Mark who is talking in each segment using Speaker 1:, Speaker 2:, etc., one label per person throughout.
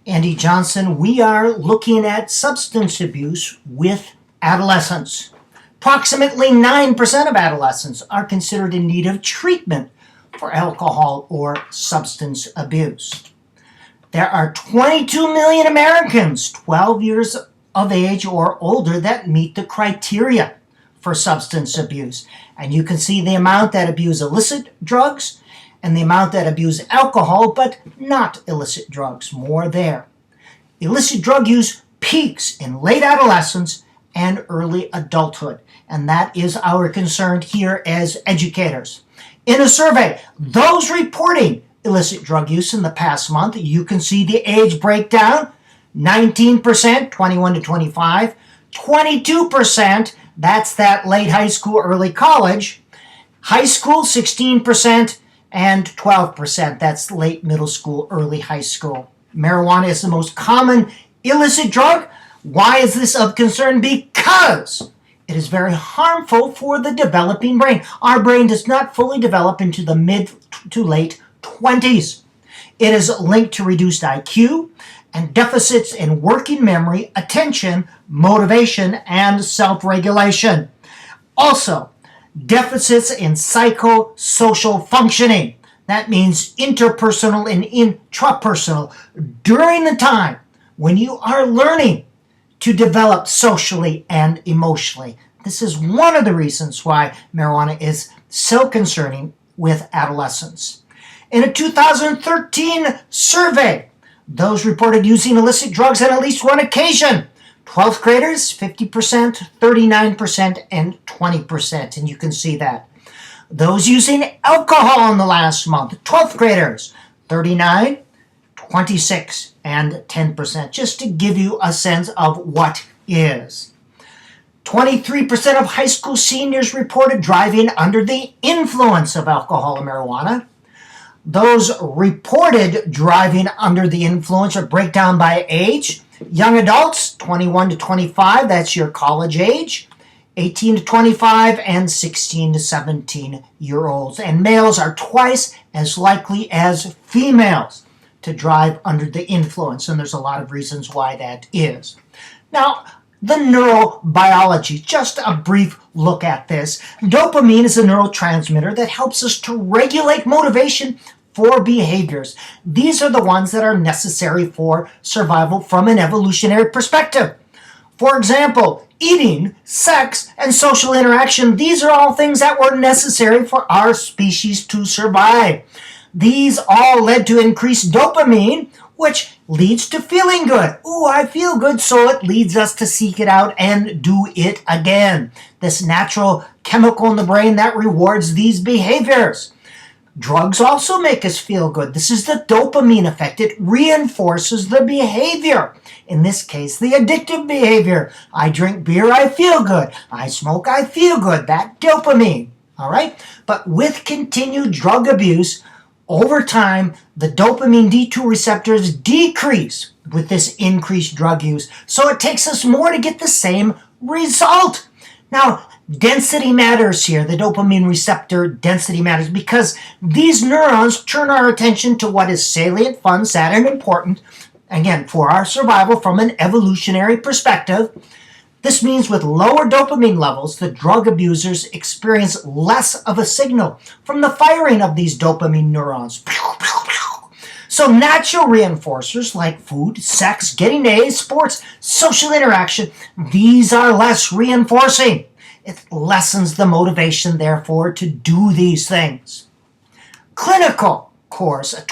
Speaker 1: Andy Johnson. We are looking at substance abuse with adolescents. Approximately 9% of adolescents are considered in need of treatment for alcohol or substance abuse. There are 22 million Americans 12 years of age or older that meet the criteria for substance abuse. And you can see the amount that abuse illicit drugs and the amount that abuse alcohol, but not illicit drugs, more there. Illicit drug use peaks in late adolescence and early adulthood, and that is our concern here as educators. In a survey, those reporting illicit drug use in the past month, you can see the age breakdown: 19%, 21 to 25, 22%, that's that late high school, early college, high school 16%, and 12%, that's late middle school, early high school. Marijuana is the most common illicit drug. Why is this of concern? Because it is very harmful for the developing brain. Our brain does not fully develop into the mid to late 20s. It is linked to reduced IQ and deficits in working memory, attention, motivation, and self-regulation. Also, deficits in psychosocial functioning. That means interpersonal and intrapersonal. During the time when you are learning to develop socially and emotionally. This is one of the reasons why marijuana is so concerning with adolescents. In a 2013 survey, those reported using illicit drugs on at least one occasion: 12th graders, 50%, 39%, and 20%, and you can see that. Those using alcohol in the last month: 12th graders, 39, 26, and 10%, just to give you a sense of what is. 23% of high school seniors reported driving under the influence of alcohol and marijuana. Those reported driving under the influence are breakdown by age. Young adults, 21 to 25, that's your college age. 18 to 25 and 16 to 17-year-olds. And males are twice as likely as females to drive under the influence, and there's a lot of reasons why that is. Now, the neurobiology, just a brief look at this. Dopamine is a neurotransmitter that helps us to regulate motivation for behaviors. These are the ones that are necessary for survival from an evolutionary perspective. For example, eating, sex, and social interaction, these are all things that were necessary for our species to survive. These all led to increased dopamine, which leads to feeling good. Ooh, I feel good, so it leads us to seek it out and do it again. This natural chemical in the brain that rewards these behaviors. Drugs also make us feel good. This is the dopamine effect. It reinforces the behavior. In this case, the addictive behavior. I drink beer, I feel good. I smoke, I feel good. That dopamine. All right? But with continued drug abuse, over time, the dopamine D2 receptors decrease with this increased drug use. So it takes us more to get the same result. Now, density matters here. The dopamine receptor density matters because these neurons turn our attention to what is salient, fun, sad, and important, again, for our survival from an evolutionary perspective. This means with lower dopamine levels, the drug abusers experience less of a signal from the firing of these dopamine neurons. So natural reinforcers like food, sex, getting A's, sports, social interaction, these are less reinforcing. It lessens the motivation, therefore, to do these things. Clinical course, a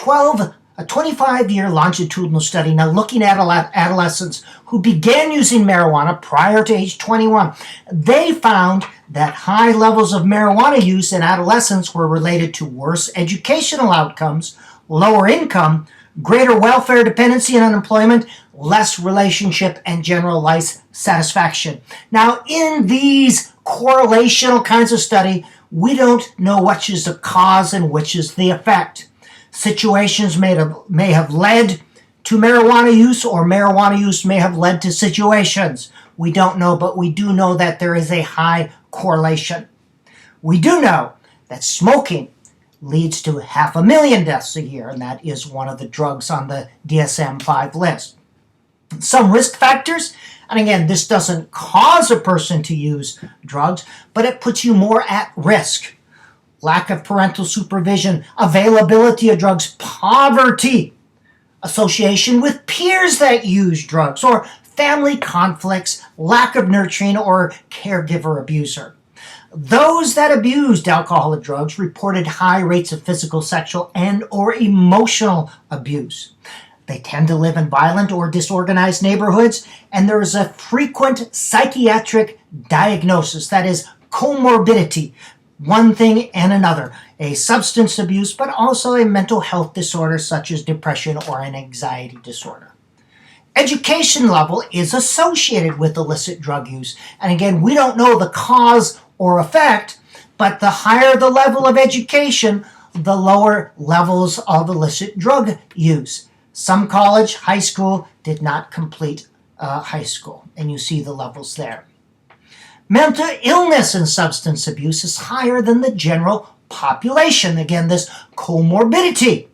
Speaker 1: 25-year longitudinal study now looking at adolescents who began using marijuana prior to age 21. They found that high levels of marijuana use in adolescents were related to worse educational outcomes, lower income, greater welfare dependency and unemployment, less relationship and general life satisfaction. Now, in these correlational kinds of study, we don't know which is the cause and which is the effect. Situations may have led to marijuana use, or marijuana use may have led to situations. We don't know, but we do know that there is a high correlation. We do know that smoking leads to 500,000 deaths a year, and that is one of the drugs on the DSM-5 list. Some risk factors, and again, this doesn't cause a person to use drugs, but it puts you more at risk. Lack of parental supervision, availability of drugs, poverty, association with peers that use drugs, or family conflicts, lack of nurturing, or caregiver abuser. Those that abused alcohol or drugs reported high rates of physical, sexual, and or emotional abuse. They tend to live in violent or disorganized neighborhoods, and there is a frequent psychiatric diagnosis, that is comorbidity, one thing and another, a substance abuse, but also a mental health disorder such as depression or an anxiety disorder. Education level is associated with illicit drug use, and again, we don't know the cause or effect, but the higher the level of education, the lower levels of illicit drug use. Some college, high school did not complete high school, and you see the levels there. Mental illness and substance abuse is higher than the general population. Again, this comorbidity.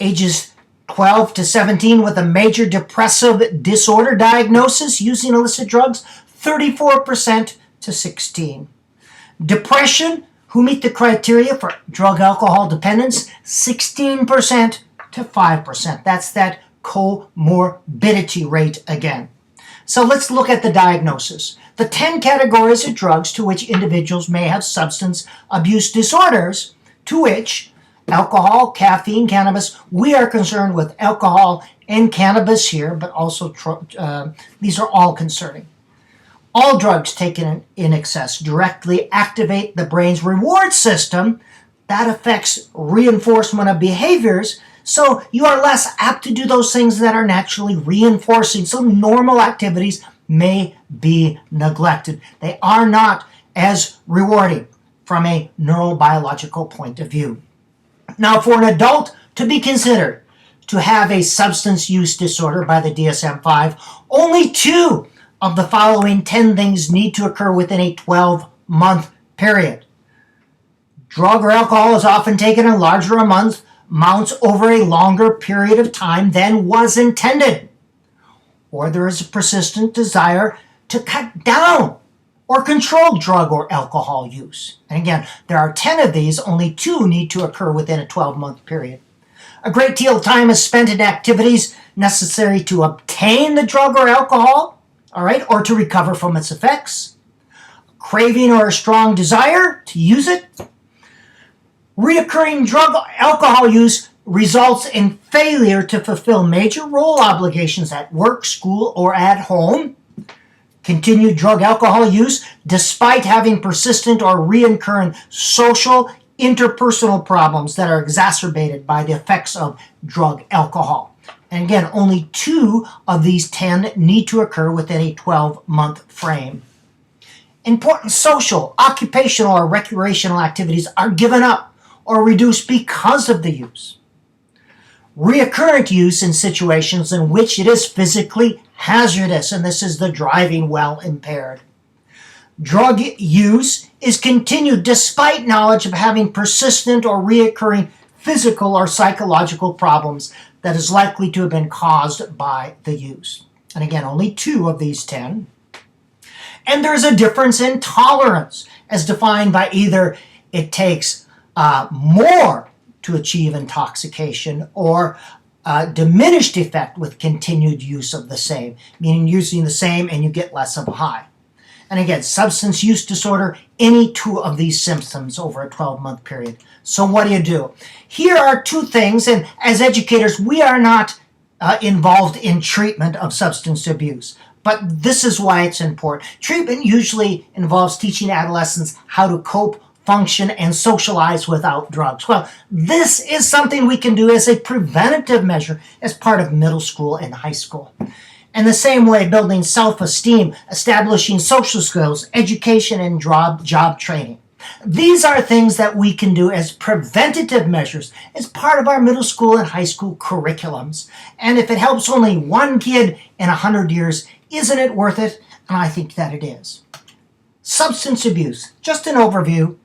Speaker 1: Ages 12 to 17 with a major depressive disorder diagnosis using illicit drugs, 34% to 16. Depression, who meet the criteria for drug alcohol dependence, 16% to 5%. That's that comorbidity rate again. So let's look at the diagnosis. The 10 categories of drugs to which individuals may have substance abuse disorders, to which alcohol, caffeine, cannabis, we are concerned with alcohol and cannabis here, but also these are all concerning. All drugs taken in excess directly activate the brain's reward system. That affects reinforcement of behaviors, so you are less apt to do those things that are naturally reinforcing. So normal activities may be neglected. They are not as rewarding from a neurobiological point of view. Now, for an adult to be considered to have a substance use disorder by the DSM-5, only 2 of the following 10 things need to occur within a 12-month period. Drug or alcohol is often taken in larger amounts over a longer period of time than was intended. Or there is a persistent desire to cut down or control drug or alcohol use. And again, there are 10 of these, only 2 need to occur within a 12-month period. A great deal of time is spent in activities necessary to obtain the drug or alcohol, or to recover from its effects. Craving or a strong desire to use it. Reoccurring drug alcohol use results in failure to fulfill major role obligations at work, school, or at home. Continued drug alcohol use despite having persistent or recurrent social interpersonal problems that are exacerbated by the effects of drug alcohol. And again, only 2 of these 10 need to occur within a 12-month frame. Important social, occupational, or recreational activities are given up or reduced because of the use. Reoccurrent use in situations in which it is physically hazardous, and this is the driving while impaired. Drug use is continued despite knowledge of having persistent or reoccurring physical or psychological problems that is likely to have been caused by the use. And again, only 2 of these 10. And there's a difference in tolerance as defined by either it takes more to achieve intoxication or diminished effect with continued use of the same, meaning using the same and you get less of a high. And again, substance use disorder, any 2 of these symptoms over a 12-month period. So what do? Here are 2 things, and as educators, we are not involved in treatment of substance abuse. But this is why it's important. Treatment usually involves teaching adolescents how to cope, function, and socialize without drugs. Well, this is something we can do as a preventative measure as part of middle school and high school. In the same way, building self-esteem, establishing social skills, education, and job training. These are things that we can do as preventative measures as part of our middle school and high school curriculums. And if it helps only 1 kid in 100 years, isn't it worth it? And I think that it is. Substance abuse, just an overview.